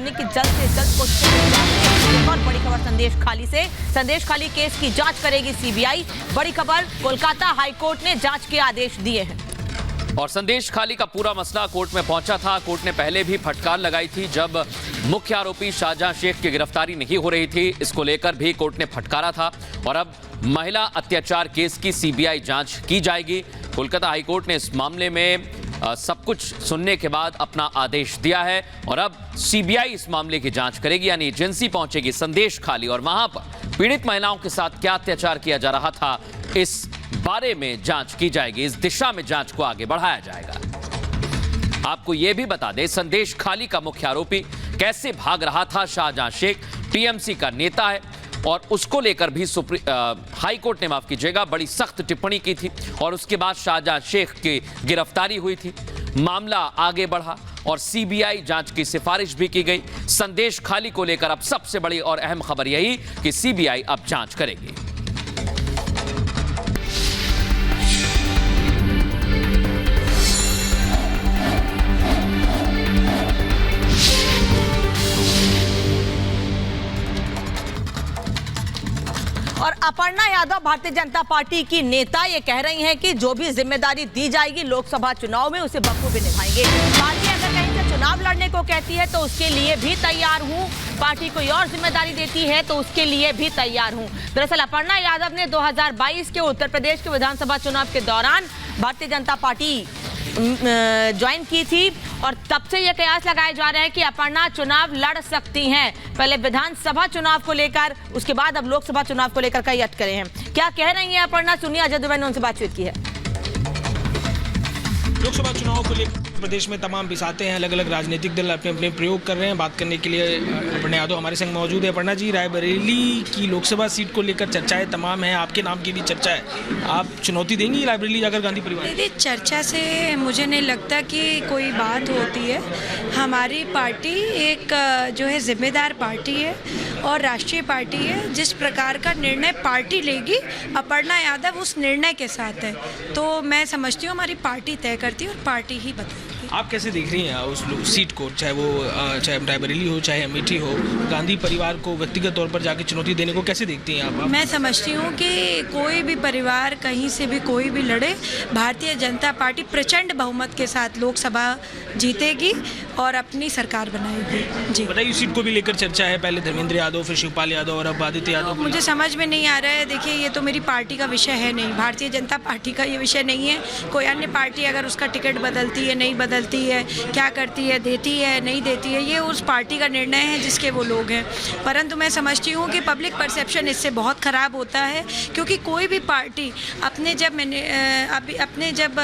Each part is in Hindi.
करने की जल्द से जल्द कोशिश की जा रही है। और बड़ी खबर संदेश खाली से। संदेश खाली केस की जांच करेगी सीबीआई। बड़ी खबर, कोलकाता हाईकोर्ट ने जांच के आदेश दिए हैं। और संदेश खाली का पूरा मसला कोर्ट में पहुंचा था। कोर्ट ने पहले भी फटकार लगाई थी जब मुख्य आरोपी शाहजहां शेख की गिरफ्तारी नहीं हो रही थी। इसको लेकर भी कोर्ट ने फटकारा था और अब महिला अत्याचार केस की सीबीआई जांच की जाएगी। कोलकाता हाईकोर्ट ने इस मामले में सब कुछ सुनने के बाद अपना आदेश दिया है और अब सीबीआई इस मामले की जांच करेगी, यानी एजेंसी पहुंचेगी संदेश खाली और वहां पर पीड़ित महिलाओं के साथ क्या अत्याचार किया जा रहा था इस बारे में जांच की जाएगी। इस दिशा में जांच को आगे बढ़ाया जाएगा। आपको यह भी बता दें, संदेश खाली का मुख्य आरोपी कैसे भाग रहा था। शाहजहां शेख टीएमसी का नेता है और उसको लेकर भी हाई कोर्ट ने, माफ कीजिएगा, बड़ी सख्त टिप्पणी की थी और उसके बाद शाहजहां शेख की गिरफ्तारी हुई थी। मामला आगे बढ़ा और सीबीआई जांच की सिफारिश भी की गई। संदेश खाली को लेकर अब सबसे बड़ी और अहम खबर यही कि सीबीआई अब जांच करेगी। और अपर्णा यादव भारतीय जनता पार्टी की नेता ये कह रही हैं कि जो भी जिम्मेदारी दी जाएगी लोकसभा चुनाव में उसे बखूबी निभाएंगे। पार्टी अगर कहीं से चुनाव लड़ने को कहती है तो उसके लिए भी तैयार हूं। पार्टी कोई और जिम्मेदारी देती है तो उसके लिए भी तैयार हूं। दरअसल अपर्णा यादव ने 2022 के उत्तर प्रदेश के विधानसभा चुनाव के दौरान भारतीय जनता पार्टी ज्वाइन की थी और तब से यह कयास लगाए जा रहे हैं कि अपर्णा चुनाव लड़ सकती हैं। पहले विधानसभा चुनाव को लेकर, उसके बाद अब लोकसभा चुनाव को लेकर कई अटकलें हैं। क्या कह रही हैं अपर्णा, सुनिए। अजय दुबे ने उनसे बातचीत की है। लोकसभा चुनाव को लेकर प्रदेश में तमाम बिसाते हैं, अलग अलग राजनीतिक दल अपने अपने प्रयोग कर रहे हैं। बात करने के लिए अपर्णा यादव हमारे संग मौजूद है। अपर्णा जी, रायबरेली की लोकसभा सीट को लेकर चर्चाएं तमाम हैं, आपके नाम की भी चर्चा है। आप चुनौती देंगी रायबरेली जाकर गांधी परिवार? दीदी, चर्चा से मुझे नहीं लगता कि कोई बात होती है। हमारी पार्टी एक जो है जिम्मेदार पार्टी है और राष्ट्रीय पार्टी है। जिस प्रकार का निर्णय पार्टी लेगी, अपर्णा यादव उस निर्णय के साथ है। तो मैं समझती हूँ हमारी पार्टी तय करती है और पार्टी ही बताएगी। आप कैसे देख रही हैं उस सीट को, चाहे रायबरेली हो चाहे अमेठी हो, गांधी परिवार को व्यक्तिगत तौर पर जाके चुनौती देने को कैसे देखती हैं आप? मैं समझती हूँ कि कोई भी परिवार कहीं से भी कोई भी लड़े, भारतीय जनता पार्टी प्रचंड बहुमत के साथ लोकसभा जीतेगी और अपनी सरकार बनाएगी। जी बताइए, सीट को भी लेकर चर्चा है, पहले धर्मेंद्र यादव, फिर शिवपाल यादव और अब आदित्य यादव। मुझे समझ में नहीं आ रहा है। देखिए, ये तो मेरी पार्टी का विषय है नहीं, भारतीय जनता पार्टी का ये विषय नहीं है। कोई अन्य पार्टी अगर उसका टिकट बदलती है, नहीं बदलती है, क्या करती है, देती है, नहीं देती है, ये उस पार्टी का निर्णय है जिसके वो लोग हैं। परंतु मैं समझती हूँ कि पब्लिक परसेप्शन इससे बहुत ख़राब होता है, क्योंकि कोई भी पार्टी अपने जब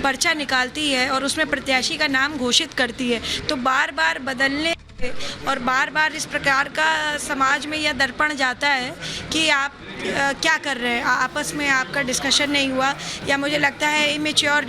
पर्चा निकालती है और उसमें प्रत्याशी का नाम घोषित करती है तो बार बार बदलने और बार बार इस प्रकार का समाज में यह दर्पण जाता है कि आप क्या कर रहे हैं, आपस में आपका डिस्कशन नहीं हुआ, या मुझे लगता है इमेच्योर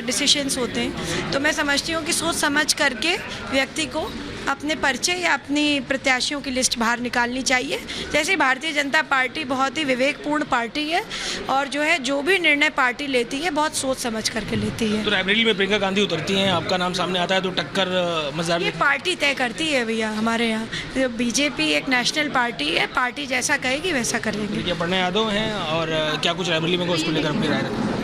डिसीशंस होते हैं। तो मैं समझती हूँ कि सोच समझ करके व्यक्ति को अपने पर्चे या अपनी प्रत्याशियों की लिस्ट बाहर निकालनी चाहिए। जैसे भारतीय जनता पार्टी बहुत ही विवेकपूर्ण पार्टी है और जो भी निर्णय पार्टी लेती है बहुत सोच समझ करके लेती है। तो रायबरेली में प्रियंका गांधी उतरती हैं, आपका नाम सामने आता है तो टक्कर मज़ेदार। ये पार्टी तय करती है भैया। हमारे यहाँ तो बीजेपी एक नेशनल पार्टी है, पार्टी जैसा कहेगी वैसा करेंगे। अपर्णा यादव हैं और क्या कुछ रायबरेली में उसको लेकर अपनी राय रखें?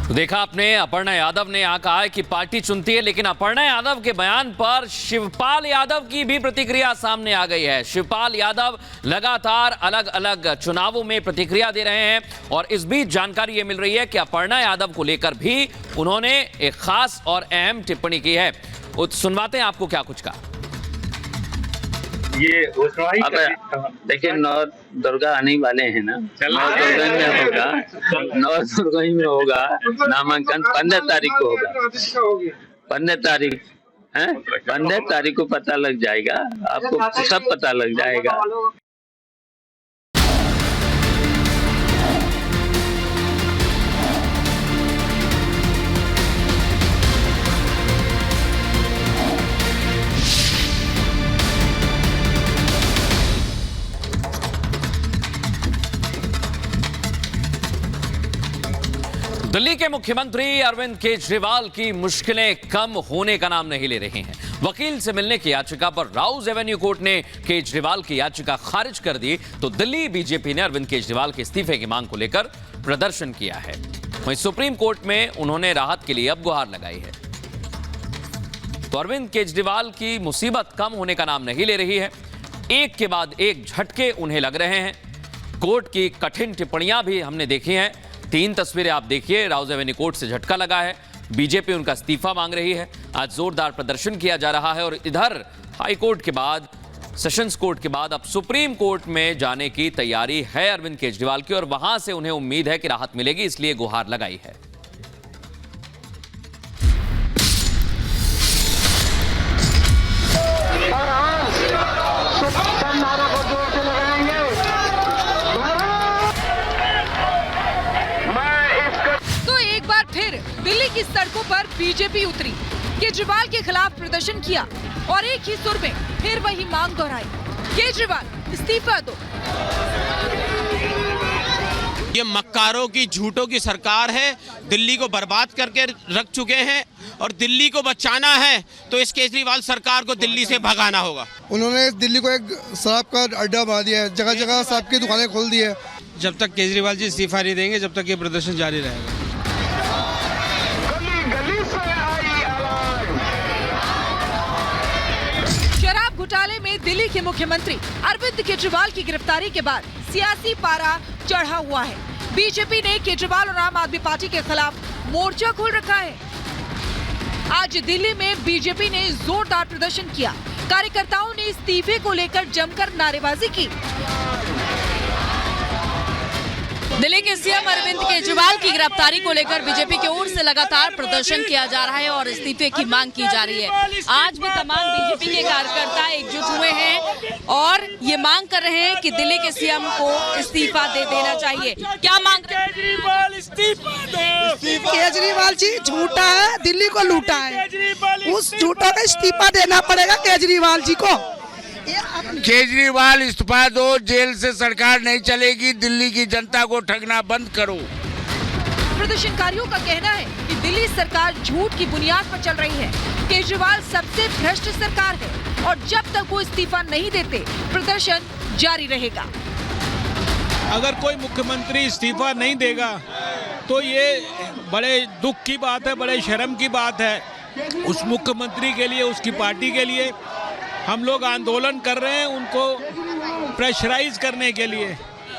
देखा आपने, अपर्णा यादव ने यहाँ कहा है कि पार्टी चुनती है, लेकिन अपर्णा यादव के बयान पर शिवपाल यादव की भी प्रतिक्रिया सामने आ गई है। शिवपाल यादव लगातार अलग अलग चुनावों में प्रतिक्रिया दे रहे हैं और इस बीच जानकारी ये मिल रही है कि अपर्णा यादव को लेकर भी उन्होंने एक खास और अहम टिप्पणी की है। सुनवाते हैं आपको क्या कुछ कहा। ये देखिए, नौ दुर्गा आने वाले हैं ना, नौ दुर्गा में होगा, नौ दुर्गा में होगा नामांकन 15 तारीख को होगा। 15 तारीख है, 15 तारीख को पता लग जाएगा, आपको सब पता लग जाएगा। दिल्ली के मुख्यमंत्री अरविंद केजरीवाल की मुश्किलें कम होने का नाम नहीं ले रही हैं। वकील से मिलने की याचिका पर राउज एवेन्यू कोर्ट ने केजरीवाल की याचिका खारिज कर दी, तो दिल्ली बीजेपी ने अरविंद केजरीवाल के इस्तीफे की मांग को लेकर प्रदर्शन किया है। वहीं सुप्रीम कोर्ट में उन्होंने राहत के लिए अब गुहार लगाई है। तो अरविंद केजरीवाल की मुसीबत कम होने का नाम नहीं ले रही है। एक के बाद एक झटके उन्हें लग रहे हैं। कोर्ट की कठिन टिप्पणियां भी हमने देखी हैं। 3 तस्वीरें आप देखिए। राउज एवेन्यू कोर्ट से झटका लगा है, बीजेपी उनका इस्तीफा मांग रही है। आज जोरदार प्रदर्शन किया जा रहा है और इधर हाई कोर्ट के बाद, सेशंस कोर्ट के बाद अब सुप्रीम कोर्ट में जाने की तैयारी है अरविंद केजरीवाल की, और वहां से उन्हें उम्मीद है कि राहत मिलेगी, इसलिए गुहार लगाई है। दिल्ली की सड़कों पर बीजेपी उतरी, केजरीवाल के खिलाफ प्रदर्शन किया और एक ही सुर में फिर वही मांग दोहराई, केजरीवाल इस्तीफा दो। ये मक्कारों की, झूठों की सरकार है, दिल्ली को बर्बाद करके रख चुके हैं और दिल्ली को बचाना है तो इस केजरीवाल सरकार को दिल्ली से भगाना होगा। उन्होंने दिल्ली को एक शराब का अड्डा बना दिया है, जगह जगह शराब की दुकानें खोल दी है। जब तक केजरीवाल जी इस्तीफा नहीं देंगे, जब तक ये प्रदर्शन जारी रहेगा। शराब घोटाले में दिल्ली के मुख्यमंत्री अरविंद केजरीवाल की गिरफ्तारी के बाद सियासी पारा चढ़ा हुआ है। बीजेपी ने केजरीवाल और आम आदमी पार्टी के खिलाफ मोर्चा खोल रखा है। आज दिल्ली में बीजेपी ने जोरदार प्रदर्शन किया। कार्यकर्ताओं ने इस्तीफे को लेकर जमकर नारेबाजी की। दिल्ली के सीएम अरविंद केजरीवाल की गिरफ्तारी को लेकर बीजेपी की ओर से लगातार प्रदर्शन किया जा रहा है और इस्तीफे की मांग की जा रही है। आज भी तमाम बीजेपी के कार्यकर्ता एकजुट हुए हैं और ये मांग कर रहे हैं कि दिल्ली के सीएम को इस्तीफा दे देना चाहिए। क्या मांग? केजरीवाल इस्तीफा दो। केजरीवाल जी झूठा है, दिल्ली को लूटा है, उस झूठों का इस्तीफा देना पड़ेगा केजरीवाल जी को। केजरीवाल इस्तीफा दो, जेल से सरकार नहीं चलेगी, दिल्ली की जनता को ठगना बंद करो। प्रदर्शनकारियों का कहना है कि दिल्ली सरकार झूठ की बुनियाद पर चल रही है। केजरीवाल सबसे भ्रष्ट सरकार है और जब तक वो इस्तीफा नहीं देते प्रदर्शन जारी रहेगा। अगर कोई मुख्यमंत्री इस्तीफा नहीं देगा तो ये बड़े दुख की बात है, बड़े शर्म की बात है उस मुख्यमंत्री के लिए, उसकी पार्टी के लिए। हम लोग आंदोलन कर रहे हैं उनको प्रेशराइज करने के लिए,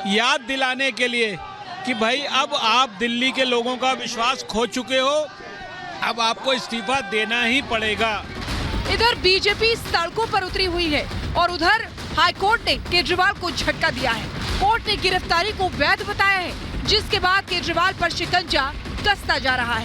याद दिलाने के लिए कि भाई अब आप दिल्ली के लोगों का विश्वास खो चुके हो, अब आपको इस्तीफा देना ही पड़ेगा। इधर बीजेपी सड़कों पर उतरी हुई है और उधर हाईकोर्ट ने केजरीवाल को झटका दिया है। कोर्ट ने गिरफ्तारी को वैध बताया है, जिसके बाद केजरीवाल पर शिकंजा कसता जा रहा है।